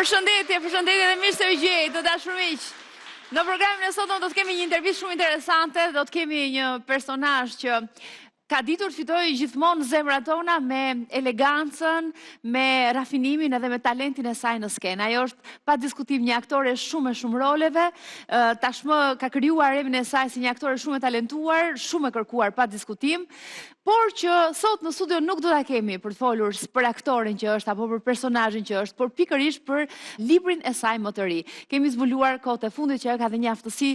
Përshëndetje dhe mirë se u gjej, të dashur miq. Në programin e sotëm do të kemi një intervistë shumë interesante, do të kemi një personazh që ka ditur fitoj gjithmonë zemrat tona me elegancën, me rafinimin edhe me talentin e saj në skenë. Ajo është pa diskutim një aktore shumë e shumë roleve, tashmë ka krijuar emrin e saj si një aktore shumë e talentuar, shumë e kërkuar pa diskutim, por që sot në studio nuk do ta kemi për të folur për aktorin që është apo për personazhin që është, por pikërisht për librin e saj më të ri. Kemi zbuluar kohët e fundit që ajo ka dhe një aftësi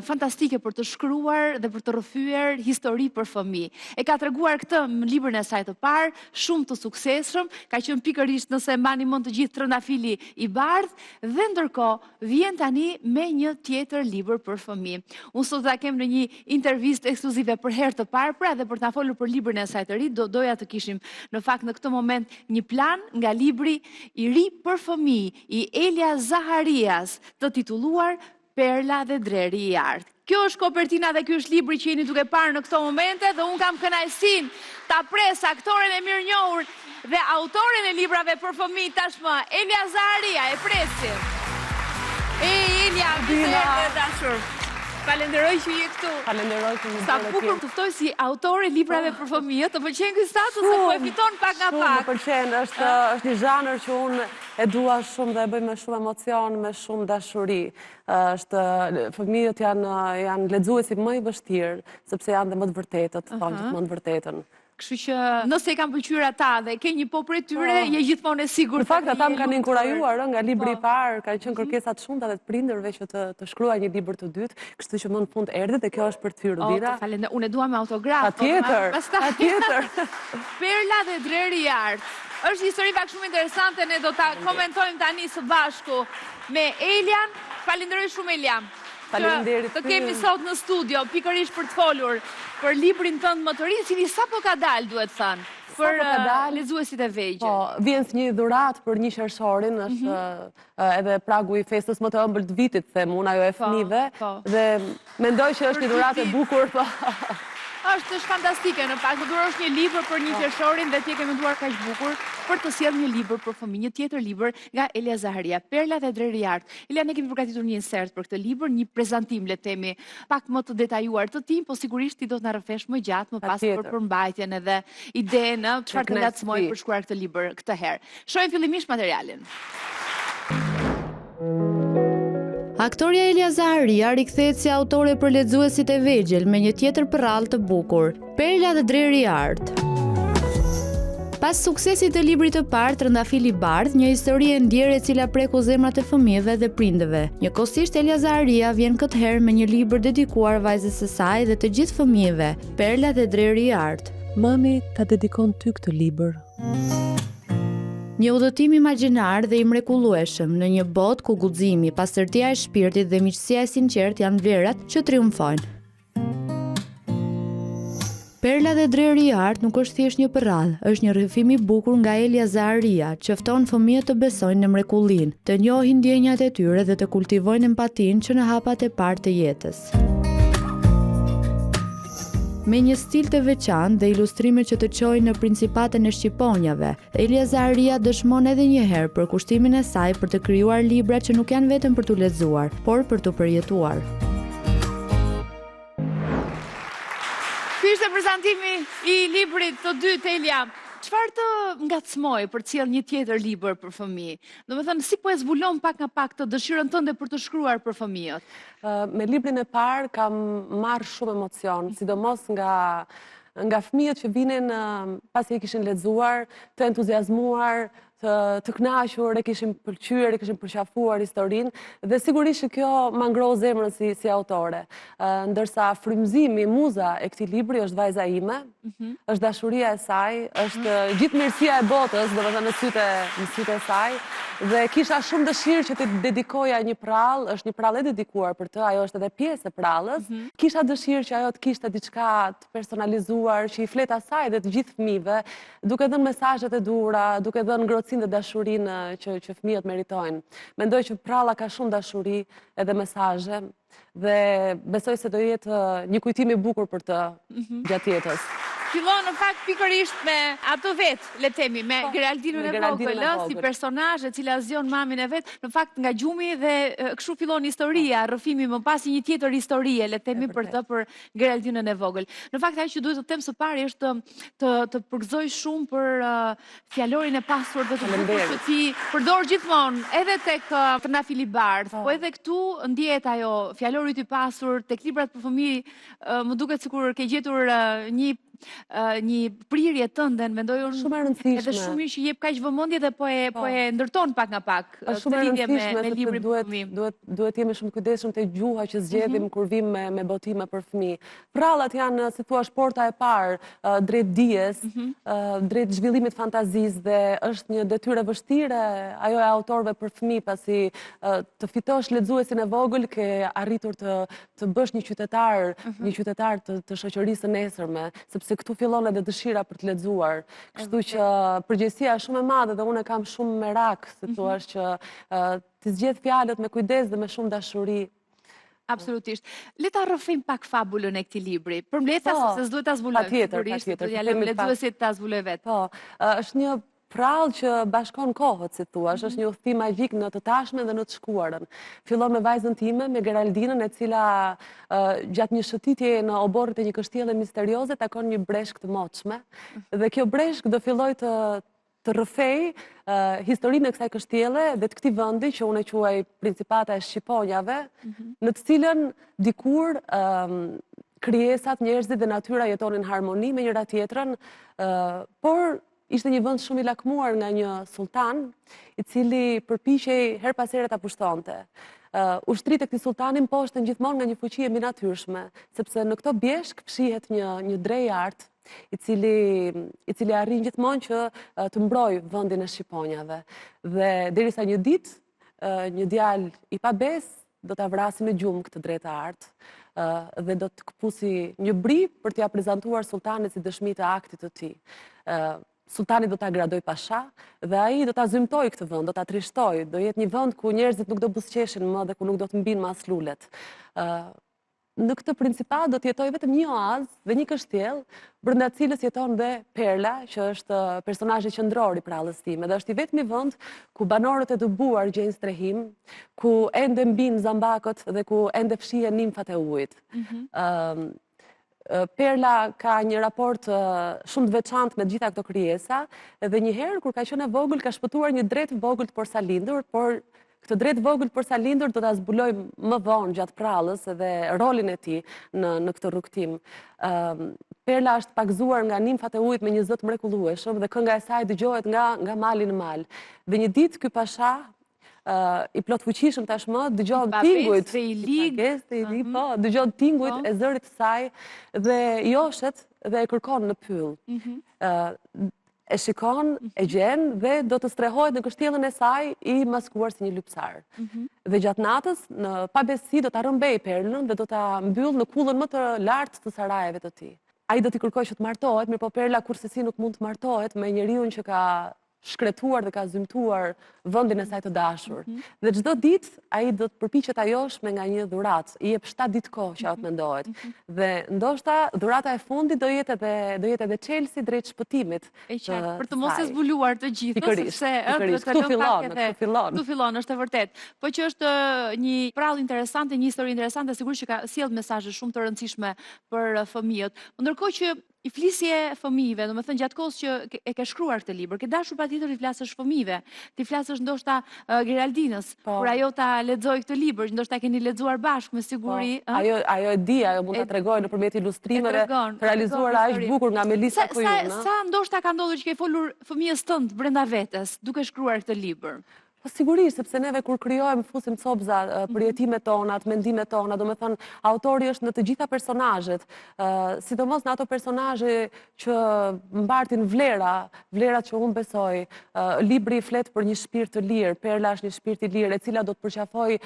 fantastike për të shkruar dhe për të rrëfyer histori për fëmijë. E ka treguar këtë në librin e saj të parë, shumë të suksesshëm, ka qenë pikërisht nëse mbani mend të gjithë Trëndafili i bardh, dhe ndërkohë vjen tani me një tjetër libër për fëmijë. Unë sot ta kem në një intervistë ekskluzive për herë të parë, pra edhe për ta folur për librin e saj të ri, doja të kishim në fakt në këtë moment një plan nga libri i ri për fëmijë i Elia Zaharias, të titulluar Perla dhe Dreri i Artë. Kjo është kopertina dhe ky është libri që jeni duke parë në këto momente dhe unë kam kënaqësinë ta pres aktoren e mirënjohur dhe autorin e librave për fëmijë tashmë, Elia Zaharia, e presim. Elia, mirë dashur. Falenderoj që je këtu. Falenderoj që më sa bukur të ftoj si autori librave për fëmijë. Të pëlqen ky status se po e fiton pak nga pak? Shumë më pëlqen, është një zhanër që unë e dua shumë dhe e bëj me shumë emocion, me shumë dashuri. Fëmijët janë lexuesit më i vështirë, sepse janë dhe më të vërtetët, thonë gjithmonë të vërtetën. Kështu që nëse i kanë pëlqyer ata dhe ke një po prej tyre, je gjithmonë e sigurt. Në fakt ata më kanë inkurajuar nga libri i parë, kanë qenë kërkesat shumta dhe të prindërve që të shkruaj një libër të dytë, kështu që më në fund erdhi dhe kjo është për të hyrë Dina. Falenderoj, unë e dua me autograf. Patjetër. Perla dhe Dreri i Artë. Është histori pak shumë interesante, ne do ta komentojmë tani së bashku me Elian. Falenderoj shumë Elian. Faleminderit. Të kemi sot në studio, pikërisht për të folur për librin tënd më të ri, cili sapo ka dalë, duhet thënë, për lexuesit e vegjël. Po, vjen si një dhuratë për 1 qershorin, është edhe pragu i festës më të ëmbël të vitit, them unë, ajo e fëmijëve, dhe mendoj që është një dhuratë e bukur, po. Është fantastike, në fakt, do është një libër për 1 qershorin dhe ti ke menduar kaq bukur për të sjellë një libër për fëmijë, një tjetër libër nga Elia Zaharia, Perla dhe Dreri i Artë. Elia, ne kemi përgatitur një insert për këtë libër, një prezantim, le të themi, pak më të detajuar të tim, po sigurisht ti do të na rrëfesh më gjatë më pas për përmbajtjen edhe idenë, çfarë të ngacmoi për shkruar këtë libër këtë herë. Shohim fillimisht materialin. Aktoria Elia Zaharia rikthehet si autore për lexuesit e vegjël me një tjetër përrallë të bukur, Perla dhe Dreri i Artë. Pas suksesit të librit të parë, Trëndafili i bardh, një histori e ndjerë e cila preku zemrat e fëmijëve dhe prindëve. Njëkohësisht Elia Zaharia vjen këtë herë me një libër dedikuar vajzës së saj dhe të gjithë fëmijëve, Perla dhe Dreri i Artë. Mami ta dedikon ty këtë libër. Një udhëtim imagjinar dhe i mrekullueshëm në një botë ku guximi, pastërtia e shpirtit dhe miqësia e sinqertë janë vlerat që triumfojnë. Perla dhe Dreri i Artë nuk është thjesht një përrallë, është një rrëfim i bukur nga Elia Zaharia, që fton fëmijët të besojnë në mrekullinë, të njohin ndjenjat e tyre dhe të kultivojnë empatinë që në hapat e parë të jetës. Me një stil të veçantë dhe ilustrime që të çojnë në principatën e Shqiponjave, Elia Zaharia dëshmon edhe një herë për kushtimin e saj për të krijuar libra që nuk janë vetëm për t'u lexuar, por për t'u përjetuar. Ky ishte prezantimi i librit të dytë, Elia. Çfarë të ngacmoi për të sjellë një tjetër libër për fëmijë? Domethënë, si po e zbulon pak nga pak të dëshirën tënde për të shkruar për fëmijët? Me librin e parë kam marrë shumë emocion, sidomos nga fëmijët që vinin pasi e kishin lexuar, të entuziazmuar, të kënaqur, e kishin pëlqyer, e kishin përqafuar historinë dhe sigurisht që kjo ma ngroh zemrën si autore. Ndërsa frymëzimi, muza e këtij libri është vajza ime, është dashuria e saj, është gjithë mirësia e botës, domethënë në sytë e saj, dhe kisha shumë dëshirë që të dedikoja një prallë, është një prallë e dedikuar për të, ajo është edhe pjesë e prallës. Kisha dëshirë që ajo të kishte diçka të personalizuar, që i flet asaj dhe të gjithë fëmijëve, duke dhënë mesazhet e duhura, duke dhënë ngrohtësinë dhe dashurinë që fëmijët meritojnë. Mendoj që pralla ka shumë dashuri edhe mesazhe dhe besoj se do jetë një kujtim i bukur për të gjatë jetës. fillon në fakt pikërisht me ato vetë, le themi, me Geraldinën e vogël, si personazh e cila zgjon mamin e vet, në fakt nga gjumi dhe kështu fillon historia, rrëfimi më pas një tjetër historie, le themi për Geraldinën e vogël. Në fakt ajo që duhet të them së pari është të përgëzoj shumë për fjalorin e pasur dhe të bukur që ti përdor gjithmonë, edhe tek Trna Filibart, po edhe këtu ndjehet ajo fjalori i pasur tek librat për fëmijë, më duket sikur ke gjetur një prirje tënde, mendoj unë shumë e rëndësishme. Edhe shumë mirë që jep kaq vëmendje dhe po e ndërton pak nga pak këtë lidhje me librin për fëmijë. Duhet jemi shumë kujdesshëm te gjuha që zgjedhim kur vim me botime për fëmijë. Prallat janë, si thua, porta e parë drejt dijes, drejt zhvillimit fantazisë dhe është një detyrë e vështirë ajo e autorëve për fëmijë, pasi të fitosh lexuesin e vogël ke arritur të bësh një qytetar të shoqërisë së nesërme, se këtu fillon edhe dëshira për të lexuar. Kështu që përgjegjësia është shumë e madhe dhe unë kam shumë merak, se thua, që të zgjedh fjalët me kujdes dhe me shumë dashuri. Absolutisht. Le ta rrëfim pak fabulën e këtij libri. Përmbledhja sepse s'duhet ta zbuloj. Patjetër. Do ja lëm lexuesit ta zbuloj vet. Po, është një prallë që bashkon kohët, si thua, është një udhëtim magjik në të tashmen dhe në të shkuarën. Fillon me vajzën time, me Geraldinën, e cila gjatë një shëtitje në oborrit e një kështjelle misterioze takon një breshk të moçme, dhe kjo breshk do filloj të rrëfej historinë e kësaj kështjelle dhe të këtij vendi që unë e quaj Principata e Shqiponjave, në të cilën dikur krijesat, njerëzit dhe natyra jetonin harmoni me njëra tjetrën, por ishte një vend shumë i lakmuar nga një sultan, i cili përpiqej her pas here ta pushtonte. Ushtrit e këtij sultani mposhten gjithmonë nga një fuqi e mbinatyrshme, sepse në këto bjeshk fshihet një drej art, i cili arrin gjithmonë që të mbrojë vendin e Shqiponjave. Dhe derisa një ditë një djalë i pabes do ta vrasi në gjumë këtë drejtë art, dhe do të këpusi një bri për t'ia prezantuar sultanit si dëshmi të aktit të tij. Sultani do ta gradoj pasha dhe ai do ta zymtoj këtë vend, do ta trishtoj, do jetë një vend ku njerëzit nuk do buzëqeshin më dhe ku nuk do të mbinë mas lulet. Në këtë principat do të jetoj vetëm një oazë dhe një kështjellë, brenda cilës jeton dhe Perla, që është personazhi qendror i prallës time, dhe është i vetmi vend ku banorët e dëbuar gjejnë strehim, ku ende mbijnë zambakët dhe ku ende fshihen nimfat e ujit. Perla ka një raport shumë të veçantë me gjitha këto krijesa, dhe një herë kur ka qenë e vogël ka shpëtuar një dret vogël të porsalindur, por këtë dret vogël të porsalindur do ta zbuloj më vonë gjatë prallës edhe rolin e tij në këtë rrugtim. Perla është pagzuar nga nimfat e ujit me një zot mrekullueshëm dhe kënga e saj dëgohet nga mali në mal. Dhe një ditë ky pasha i plot fuqishëm tashmë, dëgjon tingujt dëgjon tingujt e zërit të saj dhe joshet dhe e kërkon në pyll. E shikon, e gjen dhe do të strehohet në kështjellën e saj i maskuar si një lypsar. Dhe gjatë natës, në pabesi, do ta rrëmbej Perlën dhe do ta mbyll në kullën më të lartë të sarajeve të tij. Ai do t'i kërkojë që të martohet, mirë po Perla kurrësi nuk mund të martohet me njeriu që ka shkretuar dhe ka zymtuar vendin e saj të dashur. Dhe çdo ditë ai do të përpiqet ta joshme nga një dhuratë, i jep 7 ditë kohë që ajo mendohet. Dhe ndoshta dhurata e fundit do jetë edhe çelësi drejt shpëtimit. Për të mos e zbuluar të gjithë, sepse këtu fillon, është e vërtet. Po që është një prallë interesante, një histori interesante, sigurisht që ka sjell mesazhe shumë të rëndësishme për fëmijët. Ndërkohë që i flisje fëmijëve, domethënë gjatë kohës që e ke shkruar këtë libër, ke dashur patjetër të flasësh fëmijëve, ti flasësh ndoshta Geraldinës, kur ajo ta lexoi këtë libër, ndoshta keni lexuar bashkë me siguri. Ajo e di, ajo mund ta tregojë nëpërmjet ilustrimeve të realizuara aq bukur nga Melisa Kojuna. Sa ndoshta ka ndodhur që ke folur fëmijës tënd brenda vetes duke shkruar këtë libër? Po sigurisht, sepse neve kur krijojmë fusim copza për jetimet tona, mendimet tona, domethënë autori është në të gjitha personazhet, sidomos në ato personazhe që mbartin vlerat që unë besoj. Libri flet për një shpirt të lirë, Perla është një shpirt i lirë, e cila do të përqafoj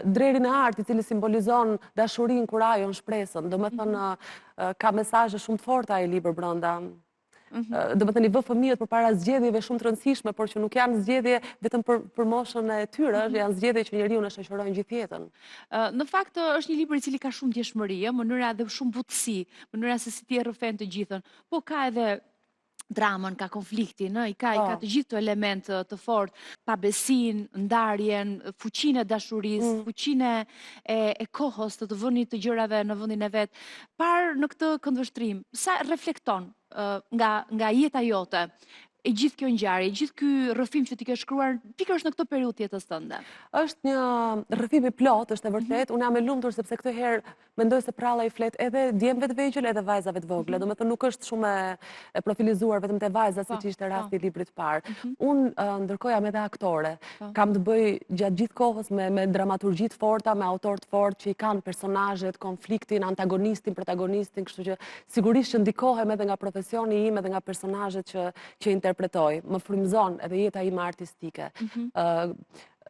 drerin e artit, i cili simbolizon dashurinë, kurajon, shpresën. Domethënë ka mesazhe shumë të forta ai libër brenda. do të thënë i vë fëmijët përpara zgjedhjeve shumë të rëndësishme, por që nuk janë zgjedhje vetëm për moshën e tyre, janë zgjedhje që njeriu në shoqërojnë gjithë jetën. Në fakt është një libër i cili ka shumë ndjeshmëri, mënyra dhe shumë butësi, mënyra se si ti e rrëfen të gjithën, po ka edhe dramën, ka konfliktin, i ka të gjithë të element të fort, pabesin, ndarjen, fuqinë e dashurisë, fuqinë e kohës të vënit të gjërave në vendin e vet. Parë në këtë këndvështrim, sa reflekton nga jeta jote e gjithë kjo ngjarje, gjithë ky rrëfim që ti ke shkruar pikërisht në këtë periudhë jetës tënde? Është një rrëfim i plot, është e vërtet. Unë jam e lumtur sepse këtë herë mendoj se pralla i flet edhe djemve të vegjël edhe vajzave të vogla. Domethënë nuk është shumë e profilizuar vetëm te vajzat siç ishte rasti i librit të parë. Unë ndërkohë jam edhe aktore. Kam të bëj gjatë gjithë kohës me dramaturgji të forta, me autor të fortë që i kanë personazhet, konfliktin, antagonistin, protagonistin, kështu që sigurisht që ndikohem edhe nga profesioni im edhe nga personazhet që interpretoj. Më frymëzon edhe jeta ime artistike.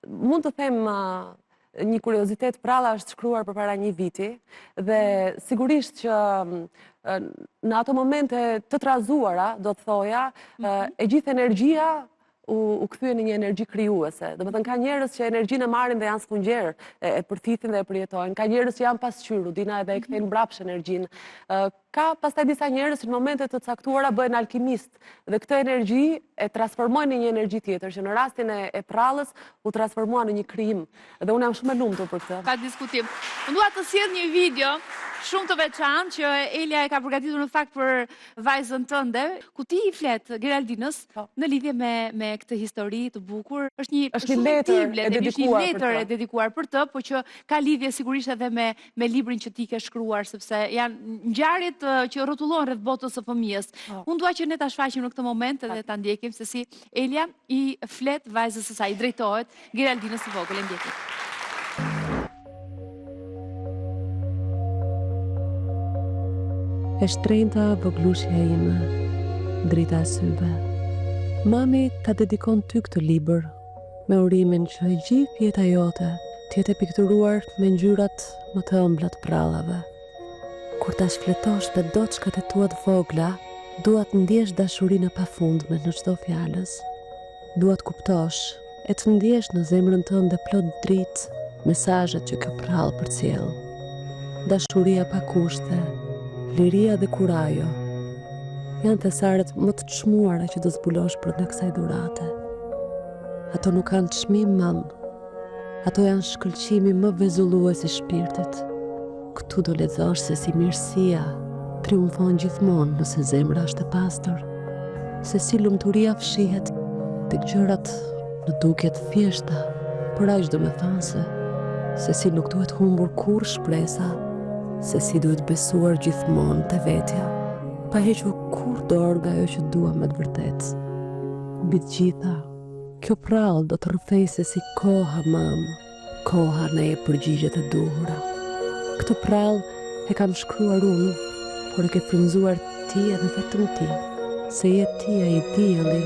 Mund të them një kuriozitet, pralla është shkruar përpara një viti dhe sigurisht që në ato momente të trazuara, do të thoja, e gjithë energjia u kthye në një energji krijuese. Domethënë ka njerëz që energjinë e marrin dhe janë sfungjer, e përthithin dhe e përjetojnë. Ka njerëz që janë pasqyrë, dina edhe e kthejnë mbrapsht energjinë. Ka pastaj disa njerëz që në momente të caktuara bëhen alkimist dhe këtë energji e transformojnë në një energji tjetër, që në rastin e prallës u transformua në një krijim. Dhe unë jam shumë e lumtur për këtë. Pa diskutim. Unë dua të sjell një video shumë të veçantë që Elia e ka përgatitur në fakt për vajzën tënde, ku ti i flet Geraldinës në lidhje me këtë histori të bukur. Është një letër e dedikuar për të, por që ka lidhje sigurisht edhe me librin që ti ke shkruar, sepse janë ngjarjet që rrotullohen rreth botës së fëmijës. Unë dua që ne ta shfaqim në këtë moment edhe ta ndjekim se si Elia i flet vajzës së saj, i drejtohet Geraldinës së vogël. Ndjekim. E shtrenjta voglushja ime, drita e syve. Mami ta dedikon ty këtë libër, me urimin që gjithë jeta jote t'jetë e pikturuar me ngjyrat më të ëmbla të prallave. Kur ta shfletosh me doçkat e tua të vogla, dua të ndjesh dashurinë e pafundme në çdo fjalës. Dua të kuptosh e të ndjesh në zemrën tënde plot dritë mesazhet që kjo prallë përcjell. Dashuria pa kushte, liria dhe kurajo janë thesaret më të çmuara që do zbulosh brenda kësaj dhurate. Ato nuk kanë çmim, mam. Ato janë shkëlqimi më vezullues i shpirtit. Këtu do lexosh se si mirësia triumfon gjithmonë nëse zemra është e pastër, se si lumturia fshihet tek gjërat në duke të thjeshta, por aq domethënëse, se si nuk duhet humbur kurrë shpresa, se si duhet besuar gjithmonë te vetja, pa hequr kurrë dorë nga ajo që duam me të vërtetë. Mbi të gjitha, kjo prallë do të rrëfejë se si koha, mam, koha ne e përgjigjet e duhura. Këtë prallë e kam shkruar unë, por e ke frymëzuar ti edhe vetëm ti, se je ti ai dielli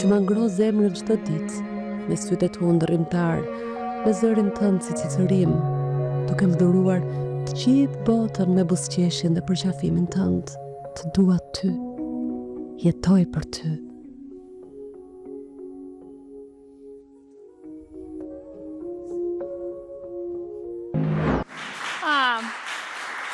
që më ngro zemrën çdo ditë, me sytë tu ndërrimtar, me zërin tënd si cicërim, duke më dhuruar të gjithë botën me buzëqeshjen dhe përqafimin tënd. Të dua ty, jetoj për ty.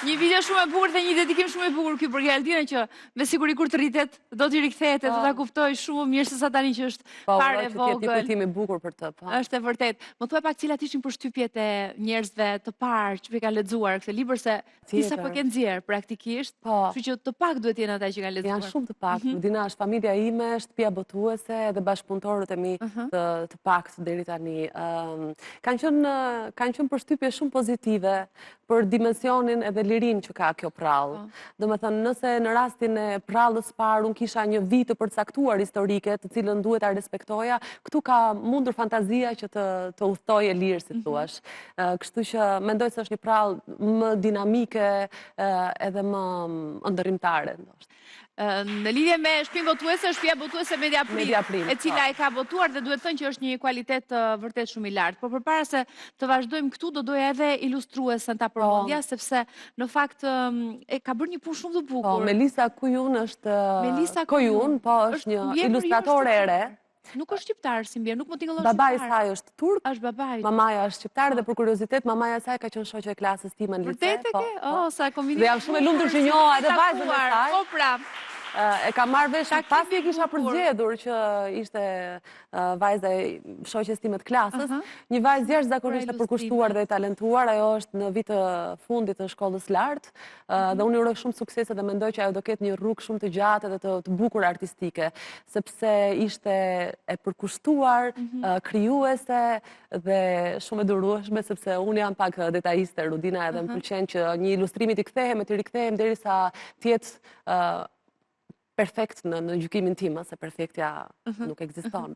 Një video shumë e bukur dhe një dedikim shumë e bukur ky për Geraldinën që me siguri kur të rritet do t'i rikthehet dhe do ta kuptoj shumë mirë se sa tani që është parë e vogël. Po, që ti i bukur për të. Është e vërtet. Më thuaj pak cilat ishin përshtypjet e njerëzve të parë që kanë lexuar këtë libër, se ti sapo ke nxjerr praktikisht, kështu që të pak duhet jenë ata që kanë lexuar. Janë shumë të pak. Dina është familja ime, shtëpia botuese dhe bashkëpunëtorët e mi të pak deri tani. Kanë qenë përshtypje shumë pozitive për dimensionin edhe lirin që ka kjo prallë. Domethënë, nëse në rastin e prallës parë unë kisha një vit të përcaktuar historike, të cilën duhet ta respektoja, këtu ka mundur fantazia që të udhtojë lirë, si thuash. Kështu që mendoj se është një prallë më dinamike edhe më ndërrimtare. Në lidhje me shtëpinë votuese, shtëpia votuese Mediaprim, e cila e ka votuar dhe duhet thënë që është një kualitet vërtet shumë i lartë. Por përpara se të vazhdojmë këtu, do doja edhe ilustruesen ta përmendja, sepse në fakt e ka bërë një punë shumë të bukur. Melisa Kujun është është një ilustratore e re. Nuk është shqiptar, si mbjerë, nuk më tingëllon shqiptar. Babai saj është turk, është babai. Mamaja është shqiptar dhe për kuriozitet, mamaja saj ka qenë shoqe e klasës time në lice. Vërtet e ke? Sa kombinimi. Dhe jam shumë e lumtur që njoha edhe vajzën e saj. Po pra. E ka marrë vesh pasi e kisha përzgjedhur që ishte vajza e shoqes time të klasës, një vajzë jashtëzakonisht e përkushtuar dhe e talentuar, ajo është në vit të fundit të shkollës lartë dhe unë uroj shumë suksese dhe mendoj që ajo do ketë një rrugë shumë të gjatë dhe të bukur artistike, sepse ishte e përkushtuar, krijuese dhe shumë e durueshme, sepse unë jam pak detajiste, Rudina, edhe më pëlqen që një ilustrimi t'i kthehem e t'i rikthehem derisa të jetë perfekt në gjykimin tim, se perfektja nuk ekziston.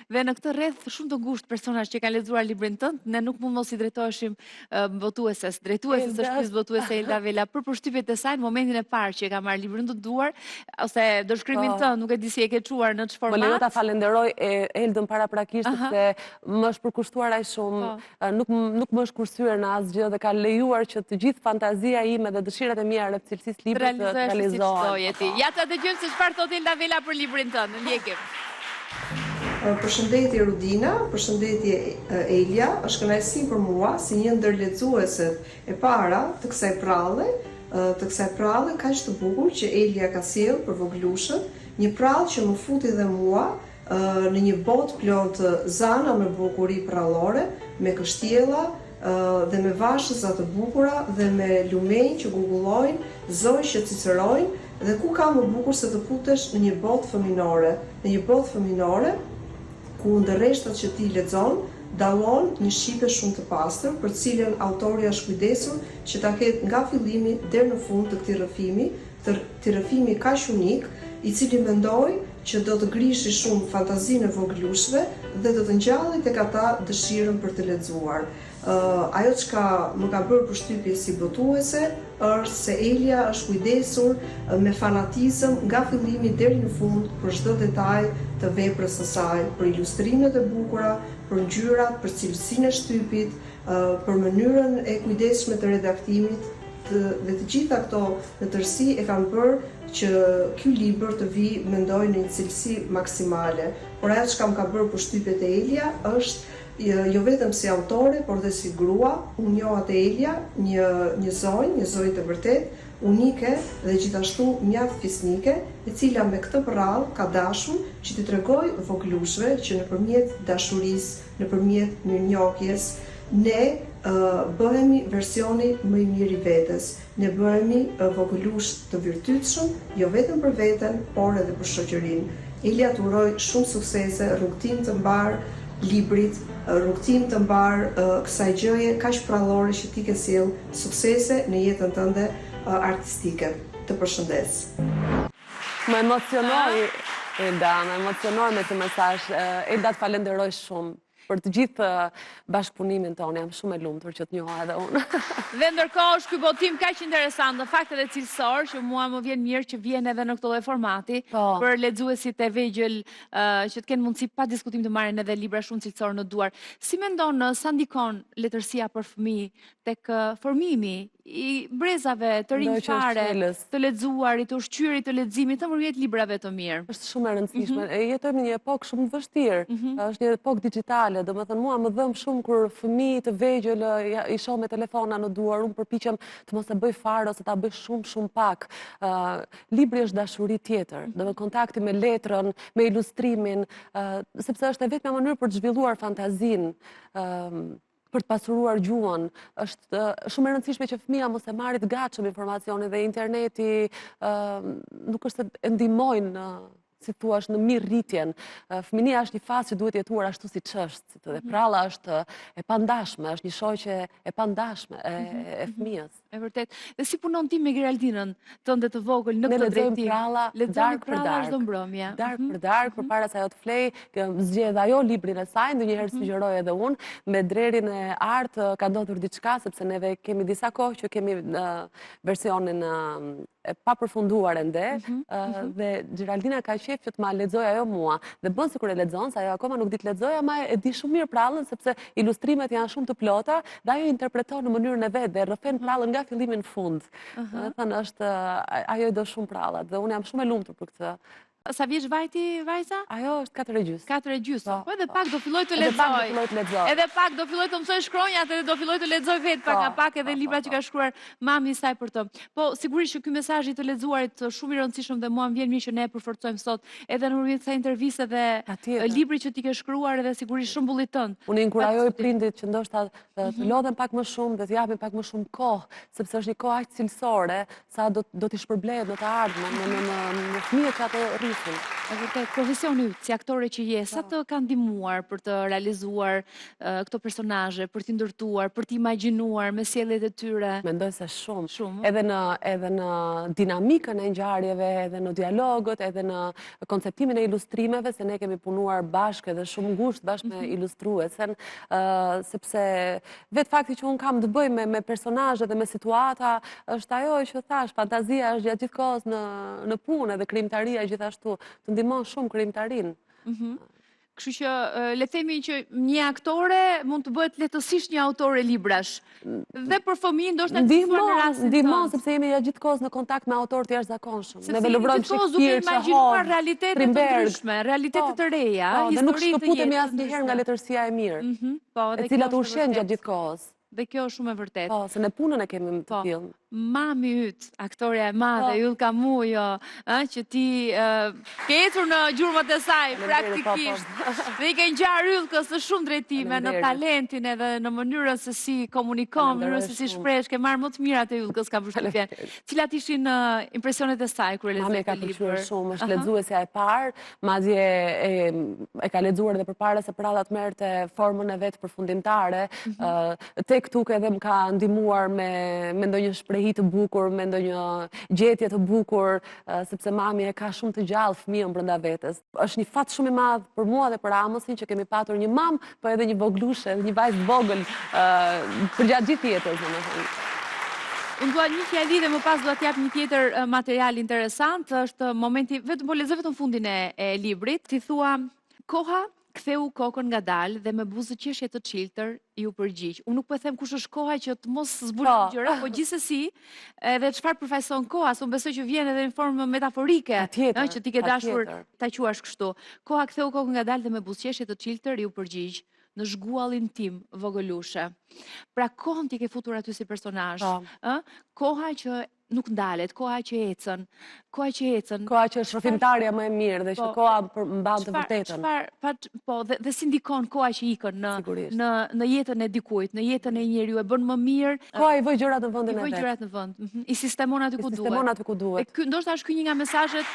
Dhe në këtë rreth shumë të ngushtë personazh që kanë lexuar librin tënd, ne nuk mund mos i drejtoheshim drejtueses së shtëpisë votuese Elda Vela për përshtypjet e saj në momentin e parë që e ka marrë librin të duar, ose dëshkrimin tënd, nuk e di si e ke çuar në çfarë format. Më lejo ta falenderoj Eldën paraprakisht sepse më është përkushtuar aq shumë, nuk më është kursyer në asgjë dhe ka lejuar që të gjithë fantazia ime dhe dëshirat e mia rreth cilësisë librit të realizohen. Ja ta dëgjojmë se çfarë thot Elda Vela për librin tënd. Ndjekim. Përshëndetje Rudina, përshëndetje Elja, është kënaqësi për mua si një ndër lexueset e para të kësaj pralle kaq të bukur që Elja ka sjellë për voglushët, një prallë që më futi dhe mua në një botë plot zana me bukuri prallore, me kështjella dhe me vashëza të bukura dhe me lumenj që gugullojnë, zoj që cicerojnë, dhe ku ka më bukur se të futesh në një botë fëminore, ku ndërreshtat që ti lexon dallon një shqipe shumë të pastër, për cilën autori është kujdesur që ta ketë nga fillimi deri në fund të këtij rrëfimi kaq unik, i cili mendoj që do të grishi shumë fantazinë e voglushve dhe do të ngjallë tek ata dëshirën për të lexuar. Ajo çka më ka bërë përshtypje si botuese është se Elja është kujdesur me fanatizëm nga fillimi deri në fund për çdo detaj të veprës së saj, për ilustrimet e bukura, për ngjyrat, për cilësinë e shtypit, për mënyrën e kujdesshme të redaktimit, dhe të gjitha këto në tërësi e kanë bërë që ky libër të vi, mendoj, në një cilësi maksimale. Por ajo çka më ka bërë përshtypje te Elja është jo vetëm si autore, por dhe si grua, unë njoha te Elja një zonjë të vërtet, unike dhe gjithashtu mjaft fisnike, e cila me këtë prallë ka dashur që t'i tregoj voglushve që nëpërmjet dashurisë, nëpërmjet mirënjohjes, ne bëhemi versioni më i mirë i vetes. Ne bëhemi voglush të virtytshëm, jo vetëm për veten, por edhe për shoqërinë. Elja t'uroj shumë suksese, rrugtim të mbar librit, rrugtim të mbar kësaj gjëje kaq prallore që ti ke sjell, suksese në jetën tënde artistike. Të përshëndes. Më emocionoi Elda, me të mesazh. Elda, të falenderoj shumë për të gjithë bashkëpunimin tonë, jam shumë e lumtur që të njoha edhe unë. Dhe ndërkohë është ky botim kaq interesant, në fakt edhe cilësor, që mua më vjen mirë që vjen edhe në këtë lloj formati, për lexuesit e vegjël që të kenë mundësi pa diskutim të marrin edhe libra shumë cilësor në duar. Si mendon sa ndikon letërsia për fëmijë tek formimi i brezave të rinj fare, të lexuarit, të ushqyerit të leximit nëpërmjet librave të mirë? Është shumë e rëndësishme. Jetojmë në një epokë shumë të vështirë. Është një epokë digjitale. Domethënë mua më dhëm shumë kur fëmijë të vegjël i shoh me telefona në duar, unë përpiqem të mos e bëj fare ose ta bëj shumë pak. Libri është dashuri tjetër, domethënë kontakti me letrën, me ilustrimin, sepse është e vetmja mënyrë për të zhvilluar fantazinë, për të pasuruar gjuhën. Është shumë e rëndësishme që fëmia mos e marrë të gatshëm informacionin dhe interneti nuk është se ndihmojnë si thua, në mirë rritjen. Fëminia është një fazë që duhet jetuar ashtu siç është, dhe pralla është e pandashme, është një shoqe e pandashme e fëmijës. E vërtet. Dhe si punon ti me Geraldinën tënde të vogël në këtë drejtim? Ne lexojmë pralla çdo mbrëmje. Darkë për darkë, përpara se ajo të flej, zgjedh ajo librin e saj, ndonjëherë sugjeroj edhe unë, me drerin e artë ka ndodhur diçka, sepse neve kemi disa kohë që kemi versionin pa përfunduar ende, dhe Gjeraldina ka qef që të ma lexoj ajo mua, dhe bën sikur e lexon, se ajo akoma nuk di të lexojë, ama e di shumë mirë prallën, sepse ilustrimet janë shumë të plota, dhe ajo interpreton në mënyrën e vet dhe rrëfen prallën nga fillimi në fund. Thënë është, ajo i do shumë prallat, dhe unë jam shumë e lumtur për këtë. Sa vjeç vajti vajza? Ajo është 4,5. 4,5. Po edhe pak do filloj të lexoj. Edhe pak do filloj të mësoj shkronjat edhe do filloj të lexoj vetë pak nga pak edhe libra që ka shkruar mami i saj për të. Po sigurisht që ky mesazh i të lexuarit shumë i rëndësishëm dhe mua më vjen mirë që ne e përforcojmë sot edhe në rrugë kësaj interviste dhe libri që ti ke shkruar edhe sigurisht shembullit tënd. Unë inkurajoj prindit që ndoshta të lodhen pak më shumë dhe të japin pak më shumë kohë, sepse është një kohë aq cilësore sa do t'i shpërblehet në të ardhmen, në fëmijët që ato rrisin. E vërtet, profesioni yt si aktore që je, sa të ka ndihmuar për të realizuar këto personazhe, për t'i ndërtuar, për t'i imagjinuar me sjelljet e tyre? Mendoj se shumë. Edhe në dinamikën e ngjarjeve, edhe në dialogët, edhe në konceptimin e ilustrimeve, se ne kemi punuar bashkë edhe shumë ngushtë bashkë me ilustruesen, sepse vetë fakti që unë kam të bëj me personazhe dhe me situata, është ajo që thash, fantazia është gjatë gjithë kohës në punë dhe krijimtaria gjithashtu të ndihmon shumë krijimtarinë. Kështu që le themi që një aktore mund të bëhet lehtësisht një autore librash. Dhe për fëmijë ndoshta ndihmon sepse jemi ja gjithkohës në kontakt me autorë të jashtëzakonshëm. Ne velovrojmë Shakespeare, imagjinuar realitete të ndryshme, realitete të reja, histori të jetës. Dhe nuk shkëputemi asnjëherë nga letërsia e mirë, e cila të ushqen gjatë gjithë kohës. Dhe kjo është shumë e vërtetë. Po, se në punën e kemi të tillë. Mami yt, aktoreja e madhe, Ylka Mujo, që ti ke ecur në gjurmët e saj, praktikisht, dhe i ke ngjarë Ylkës të shumë drejtime, në talentin edhe në mënyrën se si komunikon, në mënyrën se si shpresh, ke marrë më të mirat e Ylkës, kam përshtypjen. Cilat ishin impresionet e saj kur e lexoi këtë libër? Mami ka pëlqyer shumë, është lexuesja e parë, madje e ka lexuar edhe përpara se pralla të merrte formën e vet përfundimtare. Tek tuk edhe më ka ndihmuar me ndonjë shprehi të bukur, me ndonjë gjetje të bukur, sepse mami e ka shumë të gjallë fëmijën brenda vetes. Është një fat shumë i madh për mua dhe për Amosin që kemi patur një mamë, po edhe një voglushe, një vajzë vogël përgjatë gjithë jetës, domethënë. Unë dua një fjali dhe më pas dua t'jap një tjetër material interesant, është momenti, vetëm po lexoj vetëm fundin e librit, ti thua koha ktheu kokën ngadalë dhe me buzë qeshje të çiltër ju përgjigj. Unë nuk po e them kush është koha që të mos zbulojë gjëra, po gjithsesi, edhe çfarë përfaqëson koha, unë besoj që vjen edhe në formë metaforike, që ti ke dashur ta quash kështu. Koha ktheu kokën ngadalë dhe me buzë qeshje të çiltër ju përgjigj në zhguallin tim vogëlushe. Pra kohën ti ke futur aty si personazh, koha që nuk ndalet, koha që ecën. Koha që është rrëfimtarja më e mirë dhe që koha mban të vërtetën. Po, dhe si ndikon koha që ikën në jetën e dikujt, në jetën e njeriu, e bën më mirë. Koha i vë gjërat në vendin e vet. I vë gjërat në vend. I sistemon aty ku duhet. E ndoshta është ky një nga mesazhet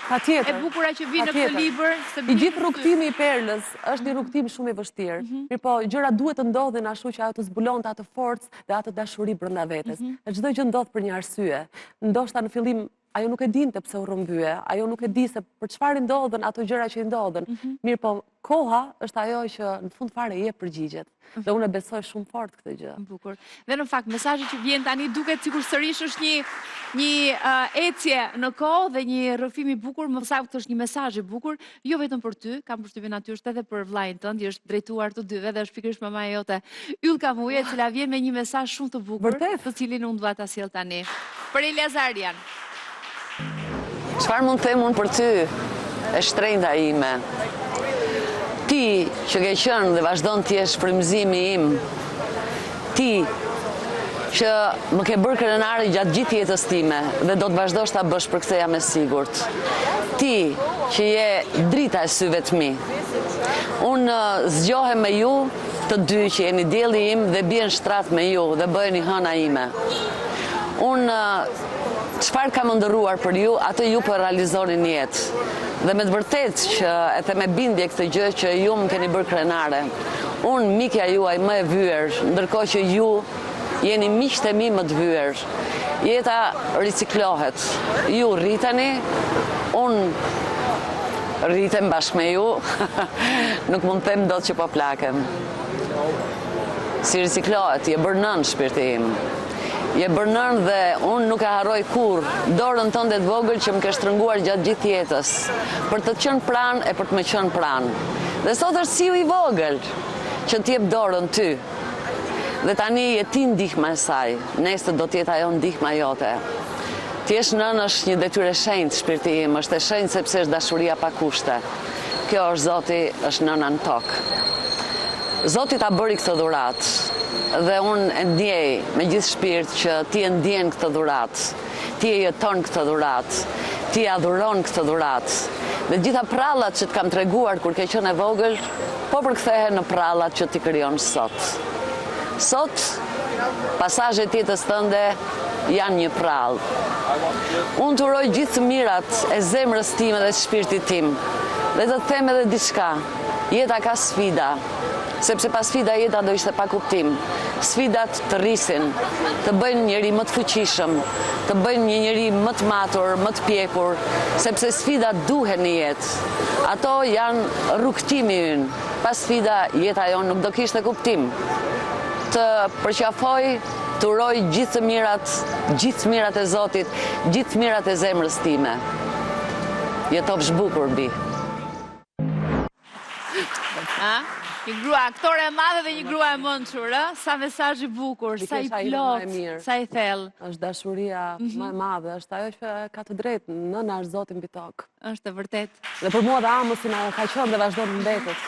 e bukura që vijnë në këtë libër. I gjithë rrugtimi i Perlës është një rrugtim shumë i vështirë. Mirpo gjërat duhet të ndodhin ashtu që ajo të zbulonte atë forcë dhe atë dashuri brenda vetes. Çdo gjë ndodh për një arsye. Ndoshta në fillim ajo nuk e dinte pse u rrëmbye, ajo nuk e di se për çfarë ndodhen ato gjëra që i ndodhen. Mirë po, koha është ajo që në fund fare i jep përgjigjet. Dhe unë e besoj shumë fort këtë gjë. Bukur. Dhe në fakt, mesazhi që vjen tani duket sikur sërish është një ecje në kohë dhe një rrëfim i bukur, më saktë është një mesazh i bukur, jo vetëm për ty, kam përshtypjen aty është edhe për vllajën tënd, i është drejtuar të dyve dhe është pikërisht mamaja jote, Ylka Mujo, e cila vjen me një mesazh shumë të bukur, të cilin unë dua ta sjell tani. Për Eliazarian. Çfarë mund të them unë për ty, e shtrenjta ime? Ti që ke qenë dhe vazhdon të jesh frymëzimi im, ti që më ke bërë krenare gjatë gjithë jetës time dhe do të vazhdosh ta bësh, për këtë jam e sigurt. Ti që je drita e syve të mi. Unë zgjohem me ju të dy që jeni dielli im dhe bien shtrat me ju dhe bëheni hëna ime. Unë çfarë kam ndërruar për ju, atë ju po realizoni në jetë. Dhe me të vërtetë që e them me bindje këtë gjë që ju më keni bërë krenare. Unë mikja juaj më e vyer, ndërkohë që ju jeni miqtë e mi më të vyer. Jeta riciklohet. Ju rriteni, unë rritem bashkë me ju. Nuk mund të them dot që po plakem. Si riciklohet, je bërë nën shpirti im. Je bërnën dhe unë nuk e harroj kur dorën tënde të vogël që më ke shtrënguar gjatë gjithë jetës, për të qenë pranë e për të më qenë pranë. Dhe sot është siu i vogël që t'jep dorën ty. Dhe tani je ti ndihma e saj, nesër do t'jetë ajo ndihma jote. Ti jesh nënë është një detyrë shenjtë, shpirti im, është e shenjtë sepse është dashuria pa kushte. Kjo është Zoti, është nëna në tokë. Zoti ta bëri këtë dhuratë. Dhe unë e ndjej me gjithë shpirt që ti e ndjen këtë dhuratë, ti e jeton këtë dhuratë, ti e adhuron këtë dhuratë. Dhe gjitha prallat që të kam treguar kur ke qenë e vogël, po përkthehen në prallat që ti krijon sot. Sot, pasazhet jetës tënde janë një prallë. Unë të uroj gjithë të mirat e zemrës time dhe shpirtit tim. Dhe të them edhe diçka, jeta ka sfida. Sepse pas sfida jeta do ishte pa kuptim. Sfidat të rrisin, të bëjnë njëri më të fuqishëm, të bëjnë një njëri më të matur, më të pjekur, sepse sfidat duhen në jetë. Ato janë rrugtimi ynë. Pas sfida jeta jonë nuk do kishte kuptim. Të përqafoj, të uroj gjithë mirat e Zotit, gjithë mirat e zemrës time. Jetov zhbukur bi. Një grua aktore e madhe dhe një grua e mençur, sa mesazh i bukur, sa i plot, sa i thellë. Është dashuria më e madhe, është ajo që ka të drejtë, nëna është Zoti mbi tokë. Është e vërtet. Dhe për mua dhe Amosin ka qenë dhe vazhdon të mbetet.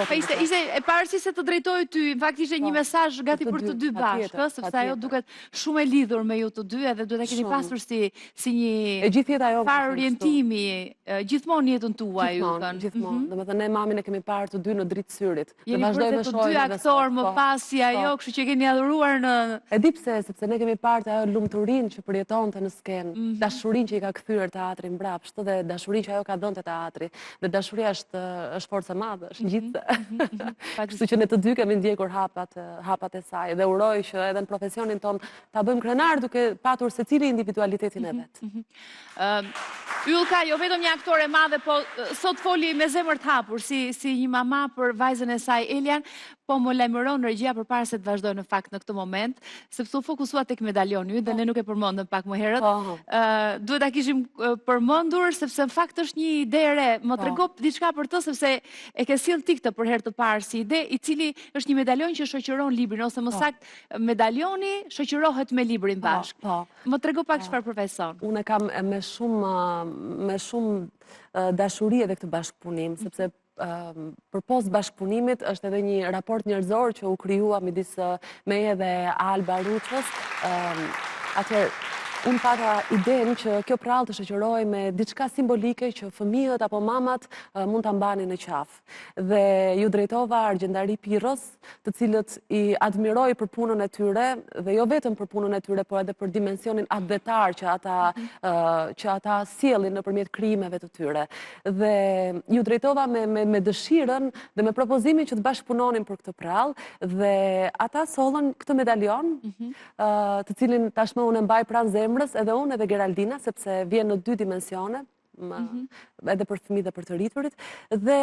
Pa ishte e parësisht se të drejtoj ty, në fakt ishte një mesazh gati për të dy bashkë, sepse ajo duket shumë e lidhur me ju të dy edhe duhet ta keni pasur si një farë orientimi gjithmonë në jetën tuaj, ju thënë. Gjithmonë. Domethënë ne mamin e kemi parë të dy në dritë syrit. Jeni bërë të dy aktor më pas si ajo, kështu që keni adhuruar në... E di pse, sepse ne kemi parë ajo lumturinë që përjetonte në skenë, dashurinë që i ka kthyer teatrin mbrapsht dhe dashurinë që ajo ka dhënë te teatri. Dhe dashuria është forca e madhe, është gjithse. Kështu që ne të dy kemi ndjekur hapat e saj dhe uroj që edhe në profesionin ton ta bëjmë krenar duke patur secili individualitetin e vet. Yllka, jo vetëm një aktore e madhe, po sot foli me zemër të hapur si një mama për vajzën e saj Elian, po më lajmëron Regjia përpara se të vazhdoj në fakt në këtë moment, sepse u fokusua tek medalioni dhe ne nuk e përmendëm pak më herët. Duhet ta kishim përmendur sepse në fakt është një ide e re. Më trego diçka për të sepse e ke sjell ti këtë për herë të parë si ide, i cili është një medalion që shoqëron librin ose më saktë medalioni shoqërohet me librin bashkë. Më trego pak çfarë përfaqëson. Unë kam me shumë dashuri edhe këtë bashkëpunim, sepse përpos bashkëpunimit është edhe një raport njerëzor që u krijua midis meje dhe Alba Ruçës. Atëherë unë pata idenë që kjo prallë të shoqërohej me diçka simbolike që fëmijët apo mamat mund ta mbanin në qafë. Dhe ju drejtova Argjendari Pirros, të cilët i admiroj për punën e tyre dhe jo vetëm për punën e tyre, por edhe për dimensionin atletar që ata sjellin nëpërmjet krijimeve të tyre. Dhe ju drejtova me dëshirën dhe me propozimin që të bashkëpunonin për këtë prallë dhe ata sollën këtë medalion, të cilin tashmë unë e mbaj pranë zemrës, edhe unë edhe Geraldina, sepse vjen në 2 dimensione, edhe për fëmijë dhe për të rriturit, dhe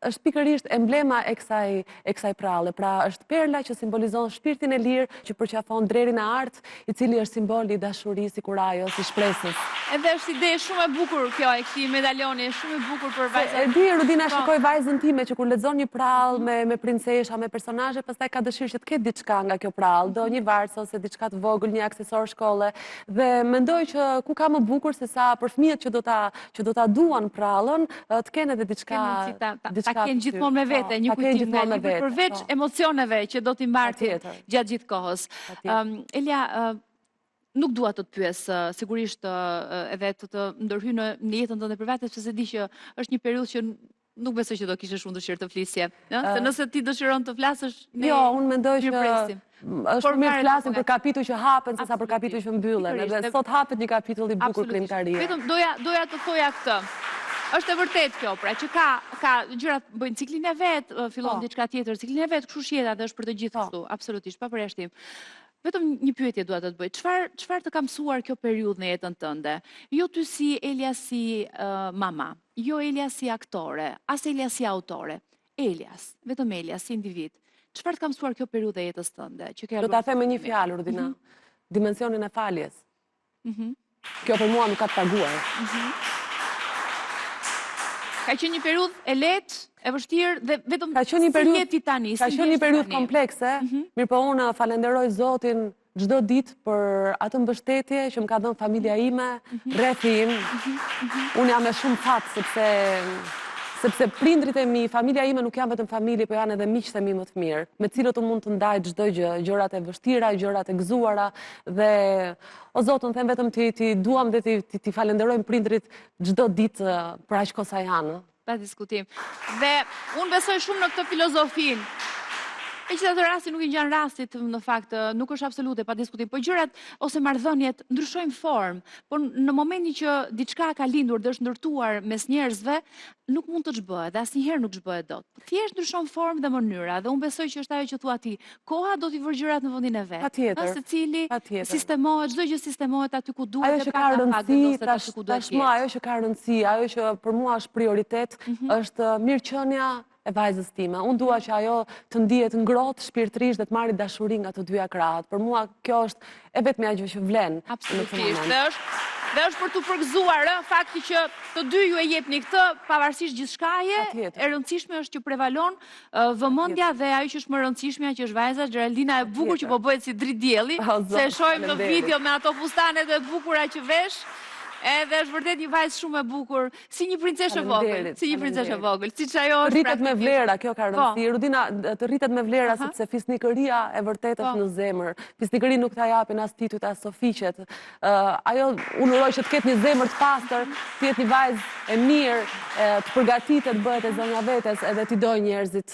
është pikërisht emblema e kësaj pralle. Pra është perla që simbolizon shpirtin e lirë, që përqafon drerin e artë, i cili është simbol i dashurisë, si kurajo, si shpresës. Edhe është ide shumë e bukur kjo e këtij medalioni, është shumë e bukur për vajzën. E di, Rudina, shikoj vajzën time që kur lexon një prallë me princesha, me personazhe, pastaj ka dëshirë që të ketë diçka nga kjo prallë, do një varse ose diçka të vogël, një aksesor shkolle, dhe mendoj që ku ka më bukur se sa për fëmijët që do ta duan prallën, të kenë edhe diçka. Ta kenë gjithmonë me vete, një kujtim nga libri, përveç emocioneve që do t'i mbartin gjatë gjithë kohës. Elia, nuk dua të pyes, sigurisht edhe të ndërhyj në jetën tënde private, sepse di që është një periudhë që nuk besoj që do kishe shumë dëshirë të flisje. Se nëse ti dëshiron të flasësh, jo, unë mendoj që është mirë të flasim për kapitull që hapen se sa për kapitull që mbyllen. Edhe sot hapet një kapitull i bukur krimtarie. Vetëm doja të thoja këtë. Është e vërtet kjo, pra që ka gjërat bëjnë ciklin e vet, fillon diçka tjetër, ciklin e vet, kështu shjeta dhe është për të gjithë kështu, absolutisht, pa përjashtim. Vetëm një pyetje dua të bëj. Çfarë të ka mësuar kjo periudhë në jetën tënde? Jo ty si Elia si mama, jo Elia si aktore, as Elia si autore. Elias, vetëm Elias si individ. Çfarë të ka mësuar kjo periudhë e jetës tënde? Do ta them me një fjalë, Rudina. dimensionin e faljes. Kjo për mua nuk ka të paguar. Ka qenë një periudhë e lehtë, e vështirë dhe vetëm si jeti tani. Ka qenë një periudhë komplekse, mirë po unë falenderoj Zotin çdo ditë për atë mbështetje që më ka dhënë familja ime, rrethi im. Unë jam me shumë fat sepse prindrit e mi, familja ime nuk janë vetëm familje, po janë edhe miqtë e mi më të mirë, me cilët unë mund të ndaj çdo gjë, gjërat e vështira, gjërat e gëzuara dhe o Zotën them vetëm ti duam dhe ti falenderojmë prindrit çdo ditë për aq kohë sa janë. Pa diskutim. Dhe unë besoj shumë në këtë filozofinë. E që ato rasti nuk i ngjan rastit, në fakt, nuk është absolute, pa diskutim, po gjërat ose marrëdhëniet ndryshojnë formë, por në momentin që diçka ka lindur dhe është ndërtuar mes njerëzve, nuk mund të ç'bëhet, dhe asnjëherë nuk ç'bëhet dot. Thjesht ndryshon formë dhe mënyra, dhe unë besoj që është ajo që thua ti, koha do t'i vërë gjërat në vendin e vet. Patjetër. Secili sistemohet, çdo gjë sistemohet aty ku duhet. Ajo që ka rëndësi, tashmë ajo që ka rëndësi, ajo që për mua është prioritet, është mirëqenia e vajzës time. Unë dua që ajo të ndihet ngrohtë shpirtërisht dhe të marrë dashuri nga të dyja krahët. Për mua kjo është e vetmja gjë që vlen. Absolutisht. Dhe është për të përgëzuar fakti që të dy ju e jepni këtë, pavarësisht gjithçkaje, e rëndësishme është që prevalon vëmendja dhe ajo që është më rëndësishmja që është vajza Geraldina e bukur që po bëhet si dritë dielli, se shohim në video me ato fustanet e bukura që vesh. Edhe është vërtet një vajzë shumë e bukur, si një princeshë vogël, siç ajo është. Rritet me vlera, kjo ka rëndësi. Rudina, të rritet me vlera sepse fisnikëria e vërtet është në zemër. Fisnikëri nuk ta japin as Titut as Sofiqet. Ajo unë uroj që të ketë një zemër të pastër, të jetë një vajzë e mirë, të përgatitet bëhet e zonja vetes, edhe t'i doj njerëzit,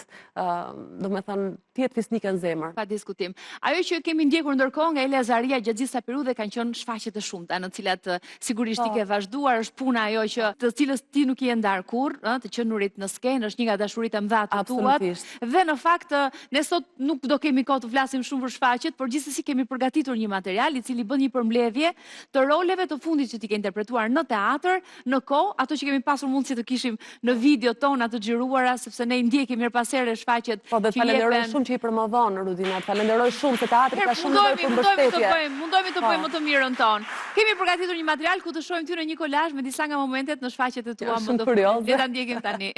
domethënë të jetë fisnike në zemër. Pa diskutim. Ajo që kemi ndjekur ndërkohë nga Elia Zaria gjatë gjithë kësaj periudhe kanë qenë shfaqje të shumta, në cilat sigurisht ti ke vazhduar, është puna ajo që të cilës ti nuk je ndar kurrë, të qenurit në skenë, është një nga dashuritë e mëdha të tuat. Dhe në fakt ne sot nuk do kemi kohë të flasim shumë për shfaqjet, por gjithsesi kemi përgatitur një material i cili bën një përmbledhje të roleve të fundit që ti ke interpretuar në teatr, në kohë, ato që kemi pasur mundësi të kishim në video tona të xhiruara, sepse ne i ndjekim mirëpasere shfaqjet. Po dhe falenderoj shumë që i promovon Rudina, falenderoj shumë se teatri ka shumë nevojë për mbështetje. Mundohemi të bëjmë më të mirën tonë. Kemi përgatitur një material ku të shohim ty në një kolazh me disa nga momentet në shfaqjet e tua më të fundit. Le ta ndjekim tani.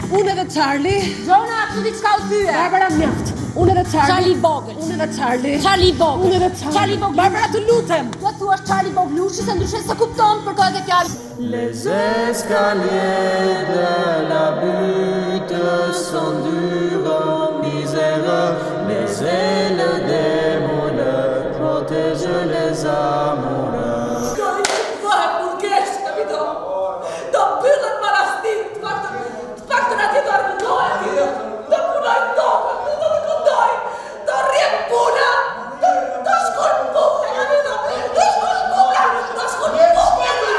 Unë edhe Charlie. Zona, tu diçka u thye. Barbara mjaft. Unë edhe Charlie. Charlie Vogël. Unë edhe Charlie. Charlie Vogël. Unë edhe Charlie. Charlie Vogël. Barbara, të lutem. Do thuash Charlie Voglushi se ndryshe se kupton për kohë ke fjalë. Les escaliers de la butte sont dures, misères, mais le démon protège les amoureux. Bëhet burgesh, kapiton. Do pyllet manastir, të paktën atje do argëtohet. Do punoj tokën, do të këndoj, do rrjem puna, do shkon punë, kapiton. Do shkon punë, do shkon punë.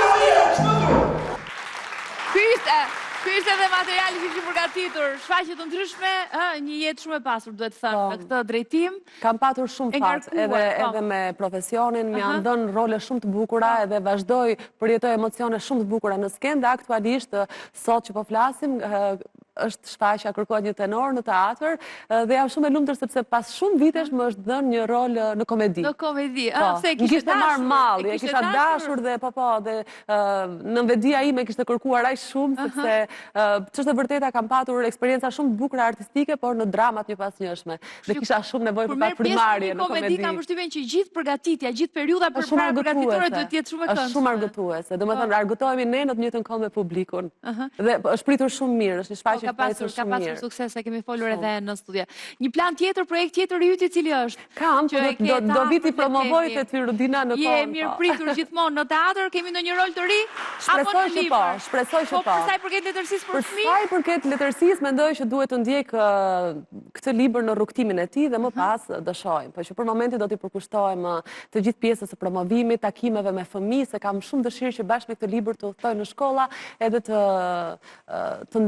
Ky ishte edhe materiali që kishim përgatitur, shfaqje të ndryshme, një jetë shumë e pasur, duhet të thënë, në këtë drejtim. Kam patur shumë fat, edhe me profesionin, më janë dhënë role shumë të bukura, edhe vazhdoj përjetoj emocione shumë të bukura në skenë, dhe aktualisht sot që po flasim, është shfaqja Kërkohet një tenor në teatr, dhe jam shumë e lumtur sepse pas shumë vitesh më është dhënë një rol në komedi. Në komedi, se kishte marrë mall, e kisha dashur dhe dhe në vedia ime kishte kërkuar aq shumë sepse ç'është e vërteta kam patur eksperienca shumë të bukura artistike, por në dramat një pasnjëshme. Dhe kisha shumë nevojë për primarje në komedi. Kam përshtypjen që gjithë përgatitja, gjithë periudha për përgatitore duhet të jetë shumë e këndshme. Është shumë argëtuese. Domethënë argëtohemi ne në të njëjtën kohë me publikun. Dhe është pritur shumë mirë, është një shfaqje ka pasur sukses, e kemi folur edhe në studio. Një plan tjetër, projekt tjetër i yti cili është? Kam, do viti promovoj të ty Rudina në kohë. Je mirë pritur gjithmonë në teatr, kemi ndonjë rol të ri? Shpresoj që po, shpresoj që po. Po për sa i përket letërsisë për fëmijë? Për sa i përket letërsisë, mendoj që duhet të ndjek këtë libër në rrugtimin e tij dhe më pas do shohim. Po që për momentin do t'i përkushtohem të gjithë pjesës së promovimit, takimeve me fëmijë, se kam shumë dëshirë që bashkë me këtë libër të udhtoj në shkolla edhe të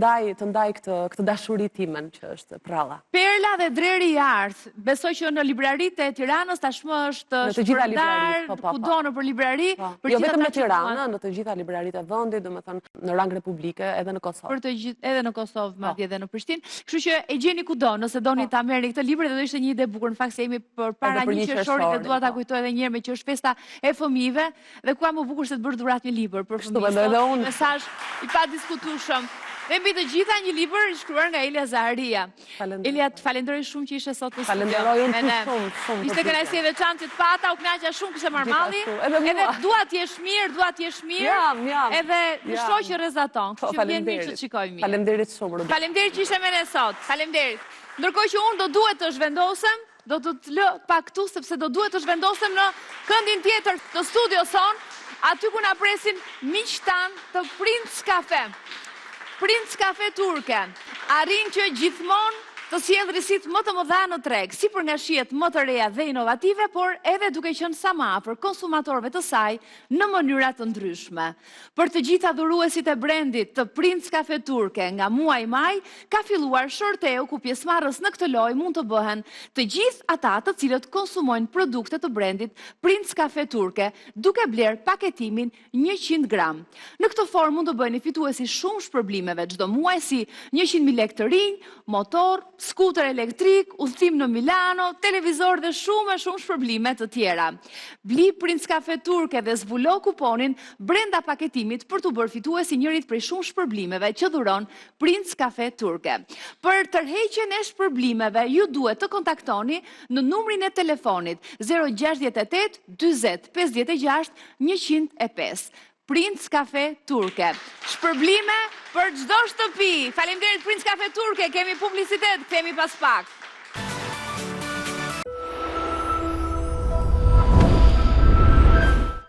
ndaj mbaj këtë dashuri timen që është pralla. Perla dhe Dreri i Artë, besoj që në libraritë e Tiranës tashmë është shpërndar kudo nëpër librari. Jo vetëm në Tiranë, në të gjitha libraritë e vendit, domethënë në rang republike, edhe në Kosovë. Për të gjithë, edhe në Kosovë, madje edhe në Prishtinë. Kështu që e gjeni kudo, nëse doni ta merrni këtë libër, dhe do ishte një ide bukur. Në fakt se jemi përpara një qershorit dhe dua ta kujtoj edhe një herë me që është festa e fëmijëve dhe ku ka më bukur se të bërë dhurat një libër për fëmijë. Mesazh i padiskutueshëm. Dhe mbi të gjitha një libër i shkruar nga Elia Zaharia. Elia, të falenderoj shumë që ishe sot në studio. Falenderoj unë shumë. Ishte kënaqësi e veçantë që të pata, u kënaqa shumë kishte marrë malli. Edhe dua të jesh mirë, Jam. Edhe shoqë rrezaton. Kështu që vjen mirë që të shikoj mirë. Faleminderit shumë. Faleminderit që ishe me ne sot. Faleminderit. Ndërkohë që unë do duhet të zhvendosem, do të të lë pak këtu sepse do duhet të zhvendosem në këndin tjetër të studios son, aty ku na presin miqtan të Prince Cafe. Prince Cafe turke arrin që gjithmonë të sjellë risit më të mëdha në treg, si për nga shihet më të reja dhe inovative, por edhe duke qenë sa më afër konsumatorëve të saj në mënyra të ndryshme. Për të gjitha dhuruesit e brendit të Prince Cafe turke nga muaji maj, ka filluar shorteu ku pjesëmarrës në këtë lojë mund të bëhen të gjithë ata të cilët konsumojnë produkte të brendit Prince Cafe turke, duke bler paketimin 100 gram. Në këtë formë mund të bëheni fituesi shumë shpërblimeve çdo muaj si 100.000 lekë të rinj, motor, skuter elektrik, udhëtim në Milano, televizor dhe shumë shpërblime të tjera. Bli Prince Cafe turke dhe zbulo kuponin brenda paketimit për të bërë fituesi njërit prej shumë shpërblimeve që dhuron Prince Cafe turke. Për tërheqjen e shpërblimeve, ju duhet të kontaktoni në numrin e telefonit 068 40 56 105. Prince Cafe turke. Shpërblime për çdo shtëpi. Faleminderit Prince Cafe turke, kemi publicitet, kthehemi pas pak.